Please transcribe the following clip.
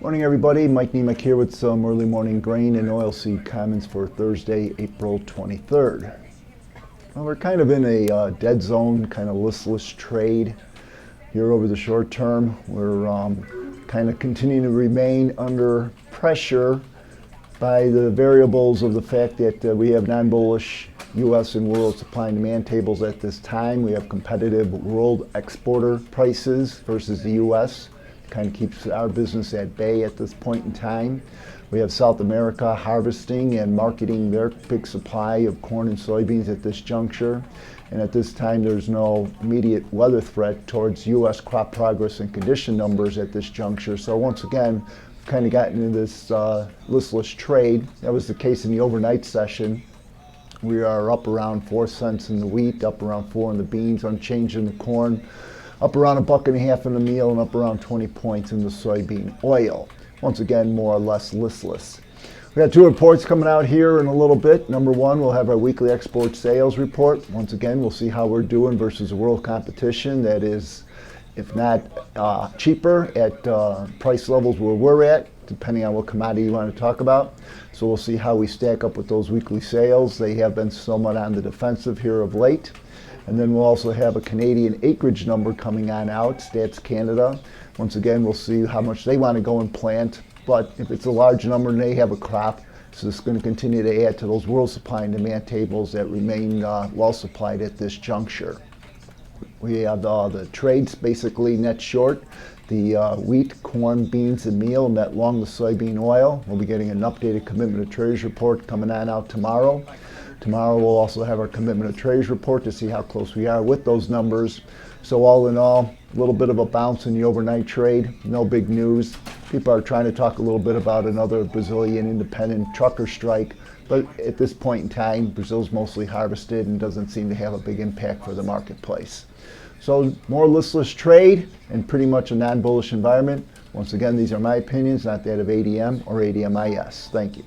Morning everybody, Mike Niemiec here with some early morning grain and oilseed comments for Thursday, April 23rd. Well, we're kind of in a dead zone, kind of listless trade here over the short term. We're kind of continuing to remain under pressure by the variables of the fact that we have non-bullish U.S. and world supply and demand tables at this time. We have competitive world exporter prices versus the U.S. Kind of keeps our business at bay at this point in time. We have South America harvesting and marketing their big supply of corn and soybeans at this juncture. And at this time, there's no immediate weather threat towards U.S. crop progress and condition numbers at this juncture. So once again, kind of gotten into this listless trade. That was the case in the overnight session. We are up around 4 cents in the wheat, up around 4 in the beans, unchanged in the corn, up around $1.50 in the meal, and up around 20 points in the soybean oil. Once again, more or less listless. We got 2 reports coming out here in a little bit. Number 1, we'll have our weekly export sales report. Once again, we'll see how we're doing versus the world competition that is, if not cheaper, at price levels where we're at, depending on what commodity you want to talk about. So we'll see how we stack up with those weekly sales. They have been somewhat on the defensive here of late. And then we'll also have a Canadian acreage number coming on out, Stats Canada. Once again, we'll see how much they want to go and plant. But if it's a large number and they have a crop, so it's going to continue to add to those world supply and demand tables that remain well supplied at this juncture. We have the trades basically net short. The wheat, corn, beans, and meal, net long the soybean oil. We'll be getting an updated commitment of trades report coming on out tomorrow. Tomorrow we'll also have our commitment of trades report to see how close we are with those numbers. So all in all, a little bit of a bounce in the overnight trade. No big news. People are trying to talk a little bit about another Brazilian independent trucker strike. But at this point in time, Brazil's mostly harvested and doesn't seem to have a big impact for the marketplace. So more listless trade and pretty much a non-bullish environment. Once again, these are my opinions, not that of ADM or ADMIS. Thank you.